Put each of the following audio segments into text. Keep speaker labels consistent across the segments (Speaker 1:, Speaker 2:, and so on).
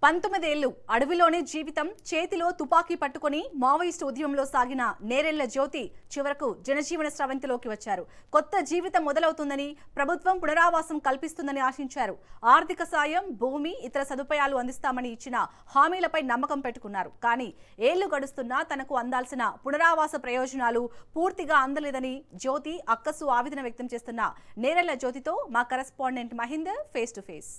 Speaker 1: 19 ఏళ్లు అడవిలోనే జీవితం, చేతిలో తుపాకీ పట్టుకొని మావోయిస్టు ఉద్యమంలో సాగిన నేరెళ్ల జ్యోతి చివరకు జనజీవన స్రవంతిలోకి వచ్చారు. కొత్త జీవితం మొదలవుతుందని, ప్రభుత్వం పునరావాసం కల్పిస్తుందని ఆశించారు. ఆర్థిక సాయం, భూమి, ఇతర సదుపాయాలు అందిస్తామని ఇచ్చిన హామీలపై నమ్మకం పెట్టుకున్నారు. కానీ ఏళ్లు గడుస్తున్నా తనకు అందాల్సిన పునరావాస ప్రయోజనాలు పూర్తిగా అందలేదని జ్యోతి అక్కసు ఆవేదన వ్యక్తం చేస్తున్న నేరెళ్ల జ్యోతితో మా correspondent Mahender face to face.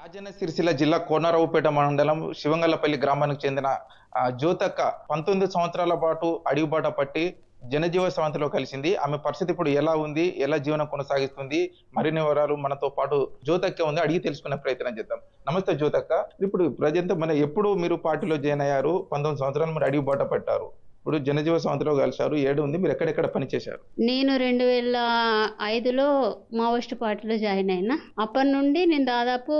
Speaker 2: Rajanna Sircilla జిల్లా కోనరావుపేట మండలం శివంగల్లపల్లి గ్రామానికి చెందిన జ్యోతక్క 19 సంవత్సరాల పాటు అడిగిబాట పట్టి జనజీవ స్రవంతిలో కలిసింది. ఆమె పరిస్థితి ఇప్పుడు ఎలా ఉంది, ఎలా జీవనం కొనసాగిస్తుంది, మరిన్ని వివరాలు మనతో పాటు జ్యోతక్క ఉంది, అడిగి తెలుసుకునే ప్రయత్నం చేద్దాం. నమస్తే జ్యోతక్క. ఇప్పుడు ప్రజెంట్ ఎప్పుడు మీరు పార్టీలో జాయిన్ అయ్యారు? 19 సంవత్సరాలు మీరు అడిగిబాట పట్టారు, ఇప్పుడు జనజీవ స్రవంతిలో కలిశారు. ఉంది మీరు ఎక్కడెక్కడ పనిచేశారు?
Speaker 3: నేను 2005లో మావోయిస్ట్ పార్టీలో జాయిన్ అయినా. అప్పటి నుండి నేను దాదాపు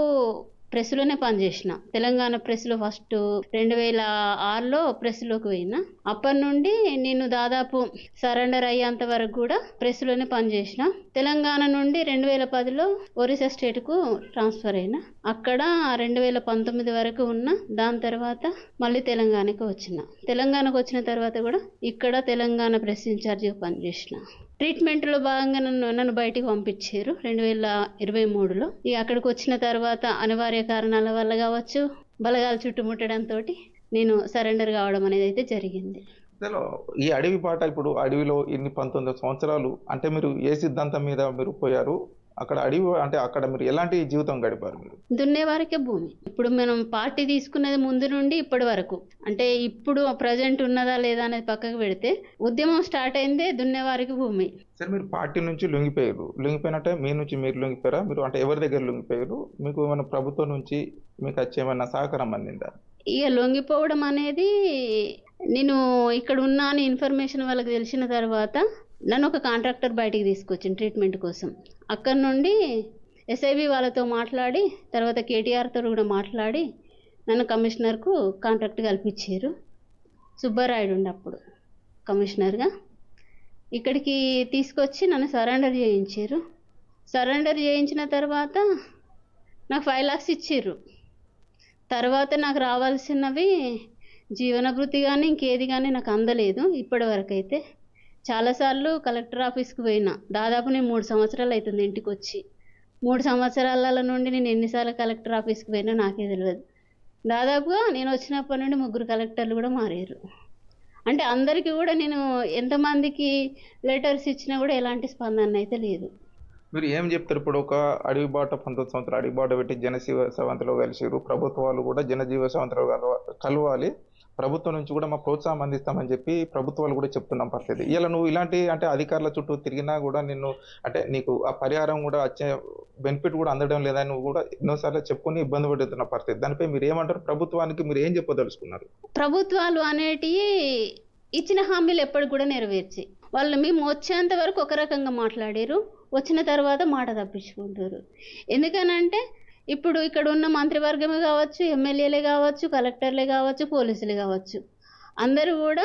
Speaker 3: ప్రెస్లోనే పనిచేసిన. తెలంగాణ ప్రెస్లో ఫస్ట్ 2006లో ప్రెస్లోకి పోయినా. అప్పటి నుండి నేను దాదాపు సరెండర్ అయ్యేంత వరకు కూడా ప్రెస్లోనే పనిచేసిన. తెలంగాణ నుండి 2010లో ఒరిస్సా స్టేట్కు ట్రాన్స్ఫర్ అయినా. అక్కడ 2019 వరకు ఉన్నా. దాని తర్వాత మళ్ళీ తెలంగాణకు వచ్చిన. తెలంగాణకు వచ్చిన తర్వాత కూడా ఇక్కడ తెలంగాణ ప్రెస్ ఇన్ఛార్జిగా పనిచేసిన. ట్రీట్మెంట్లో భాగంగా నన్ను బయటికి పంపించారు 2023లో. అక్కడికి వచ్చిన తర్వాత అనివార్య కారణాల వల్ల కావచ్చు, బలగాలు చుట్టుముట్టడంతో నేను సరెండర్ కావడం అనేది అయితే జరిగింది.
Speaker 2: ఈ అడవి పాట, ఇప్పుడు అడవిలో ఇన్ని 19 సంవత్సరాలు అంటే మీరు ఏ సిద్ధాంతం మీద మీరు పోయారు? అక్కడ అడవి అంటే అక్కడ మీరు ఎలాంటి జీవితం గడిపారు? మీరు
Speaker 3: దున్నేవారికే భూమి. ఇప్పుడు మనం పార్టీ తీసుకున్నది ముందు నుండి ఇప్పటి వరకు, అంటే ఇప్పుడు ప్రజెంట్ ఉన్నదా లేదా అనేది పక్కకు పెడితే ఉద్యమం స్టార్ట్ అయిందే దున్నేవారికి భూమి.
Speaker 2: సరే, మీరు పార్టీ నుంచి లొంగిపోయినట్టే మీ నుంచి మీరు లొంగిపోయారా? మీరు అంటే ఎవరి దగ్గర లొంగిపోయారు? మీకు ఏమైనా ప్రభుత్వం నుంచి మీకు వచ్చేమైనా సహకారం అందిందా?
Speaker 3: లొంగిపోవడం అనేది, నేను ఇక్కడ ఉన్నా అని ఇన్ఫర్మేషన్ వాళ్ళకి తెలిసిన తర్వాత నన్ను ఒక కాంట్రాక్టర్ బయటికి తీసుకొచ్చింది ట్రీట్మెంట్ కోసం. అక్కడ నుండి ఎస్ఐబి వాళ్ళతో మాట్లాడి, తర్వాత కేటీఆర్తో కూడా మాట్లాడి నన్ను కమిషనర్కు కాంట్రాక్ట్ కల్పించారు. సుబ్బారాయుడు ఉండే అప్పుడు కమిషనర్గా. ఇక్కడికి తీసుకొచ్చి నన్ను సరెండర్ చేయించారు. సరెండర్ చేయించిన తర్వాత నాకు 5 lakhs ఇచ్చారు. తర్వాత నాకు రావాల్సినవి జీవనభృతి కానీ ఇంకేది కానీ నాకు అందలేదు ఇప్పటి వరకు అయితే. చాలాసార్లు కలెక్టర్ ఆఫీస్కి పోయినా. దాదాపు నేను 3 సంవత్సరాలు అవుతుంది ఇంటికి వచ్చి. 3 సంవత్సరాల నుండి నేను ఎన్నిసార్లు కలెక్టర్ ఆఫీస్కి పోయినా నాకే తెలియదు. దాదాపుగా నేను వచ్చినప్పటి నుండి 3 కలెక్టర్లు కూడా మారారు. అంటే అందరికీ కూడా నేను ఎంతమందికి లెటర్స్ ఇచ్చినా కూడా ఎలాంటి స్పందన అయితే లేదు.
Speaker 2: మీరు ఏం చెప్తారు? ఇప్పుడు ఒక అడవిబాట 19 సంవత్సరాలు అడవిబాట పెట్టి జనజీవ స్రవంతిలో కలిసిరు. ప్రభుత్వాలు కూడా జనజీవ స్రవంతిలో కలవాలి, ప్రభుత్వం నుంచి కూడా మా ప్రోత్సాహం అందిస్తామని చెప్పి ప్రభుత్వాలు కూడా చెప్తున్నాం పరిస్థితి. ఇలా నువ్వు ఇలాంటి అంటే అధికారుల చుట్టూ తిరిగినా కూడా నిన్ను అంటే నీకు ఆ పరిహారం కూడా వచ్చే బెనిఫిట్ కూడా అందడం లేదని నువ్వు కూడా ఎన్నోసార్లు చెప్పుకొని ఇబ్బంది పడుతున్న పరిస్థితి. దానిపై మీరు ఏమంటారు? ప్రభుత్వానికి మీరు ఏం చెప్పదలుచుకున్నారు?
Speaker 3: ప్రభుత్వాలు అనేటివి ఇచ్చిన హామీలు ఎప్పటికి కూడా నెరవేర్చి వాళ్ళు మేము వచ్చేంత వరకు ఒక రకంగా మాట్లాడారు, వచ్చిన తర్వాత మాట తప్పించుకుంటారు. ఎందుకనంటే ఇప్పుడు ఇక్కడ ఉన్న మంత్రివర్గమే కావచ్చు, ఎమ్మెల్యేలే కావచ్చు, కలెక్టర్లే కావచ్చు, పోలీసులే కావచ్చు, అందరూ కూడా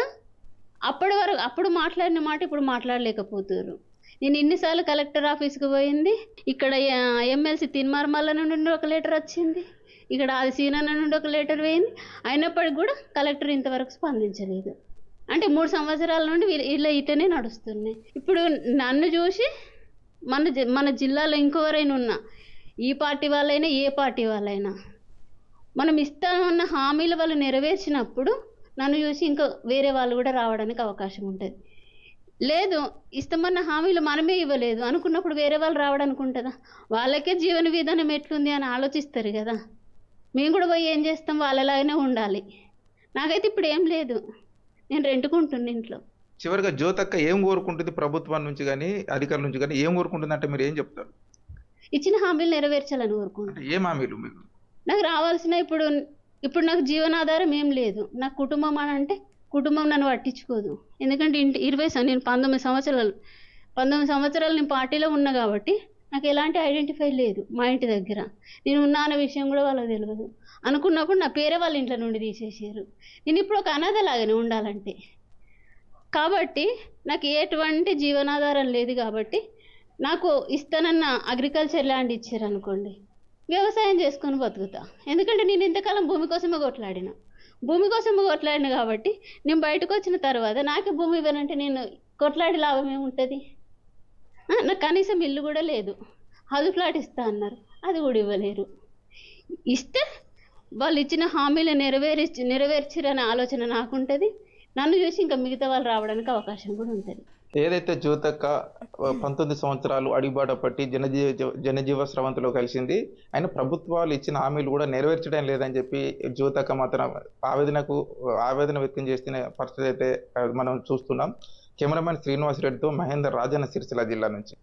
Speaker 3: అప్పుడు మాట్లాడిన మాట ఇప్పుడు మాట్లాడలేకపోతారు. నేను ఇన్నిసార్లు కలెక్టర్ ఆఫీస్కి పోయింది. ఇక్కడ ఎమ్మెల్సీ తిన్మార్మల్ల నుండి ఒక లెటర్ వచ్చింది, ఇక్కడ ఆది సీనన్న నుండి ఒక లెటర్ పోయింది. అయినప్పటికీ కూడా కలెక్టర్ ఇంతవరకు స్పందించలేదు. అంటే 3 సంవత్సరాల నుండి వీళ్ళ ఇటనే నడుస్తున్నాయి. ఇప్పుడు నన్ను చూసి మన జిల్లాలో ఇంకెవరైనా ఉన్నా, ఈ పార్టీ వాళ్ళైనా ఏ పార్టీ వాళ్ళైనా, మనం ఇస్తామన్న హామీలు వాళ్ళు నెరవేర్చినప్పుడు నన్ను చూసి ఇంకా వేరే వాళ్ళు కూడా రావడానికి అవకాశం ఉంటుంది. లేదు, ఇస్తామన్న హామీలు మనమే ఇవ్వలేదు అనుకున్నప్పుడు వేరే వాళ్ళు రావడానికి ఉంటుందా? వాళ్ళకే జీవన విధానం ఎట్లుంది అని ఆలోచిస్తారు కదా. మేము కూడా పోయి ఏం చేస్తాం, వాళ్ళలాగానే ఉండాలి. నాకైతే ఇప్పుడు ఏం లేదు, నేను రెంట్కుంటున్నా ఇంట్లో.
Speaker 2: చివరిగా జ్యోతక్క ఏం కోరుకుంటుంది ప్రభుత్వం నుంచి కానీ అధికారుల నుంచి కానీ? ఏం కోరుకుంటుంది అంటే మీరు ఏం చెప్తారు?
Speaker 3: ఇచ్చిన హామీలు నెరవేర్చాలని కోరుకుంటున్నాను.
Speaker 2: ఏం హామీలు? మీకు
Speaker 3: నాకు రావాల్సిన ఇప్పుడు నాకు జీవనాధారం ఏం లేదు. నాకు కుటుంబం అని అంటే కుటుంబం నన్ను పట్టించుకోదు. ఎందుకంటే నేను 19 సంవత్సరాలు నేను పార్టీలో ఉన్నా కాబట్టి నాకు ఎలాంటి ఐడెంటిఫై లేదు మా ఇంటి దగ్గర. నేను ఉన్నా అనే విషయం కూడా వాళ్ళకి తెలియదు. అనుకున్నప్పుడు నా పేరే వాళ్ళ ఇంట్లో నుండి తీసేసారు. నేను ఇప్పుడు ఒక అనాథలాగానే ఉండాలంటే, కాబట్టి నాకు ఎటువంటి జీవనాధారం లేదు. కాబట్టి నాకు ఇస్తానన్న అగ్రికల్చర్ ల్యాండ్ ఇచ్చారు అనుకోండి, వ్యవసాయం చేసుకొని బతుకుతా. ఎందుకంటే నేను ఇంతకాలం భూమి కోసమే కొట్లాడిన. భూమి కోసమే కొట్లాడిన కాబట్టి నేను బయటకు వచ్చిన తర్వాత నాకే భూమి ఇవ్వనంటే నేను కొట్లాడి లాభం ఏముంటుంది? నాకు కనీసం ఇల్లు కూడా లేదు. హౌస్ ఫ్లాట్ ఇస్తా అన్నారు, అది కూడా ఇవ్వలేరు. ఇస్తే వాళ్ళు ఇచ్చిన హామీలు నెరవేర్చిరనే ఆలోచన నాకుంటుంది. నన్ను చూసి ఇంకా మిగతా వాళ్ళు రావడానికి అవకాశం కూడా ఉంటుంది.
Speaker 2: ఏదైతే జ్యోతక్క 19 సంవత్సరాలు అడిబాట పట్టి జనజీవ స్రవంతిలో కలిసింది, ఆయన ప్రభుత్వాలు ఇచ్చిన హామీలు కూడా నెరవేర్చడం లేదని చెప్పి జ్యోతక్క మాత్రం ఆవేదన వ్యక్తం చేస్తున్న పరిస్థితి అయితే మనం చూస్తున్నాం. కెమెరామెన్ శ్రీనివాస్ రెడ్డితో మహేందర్, రాజన్న సిరిసిల్ల జిల్లా నుంచి.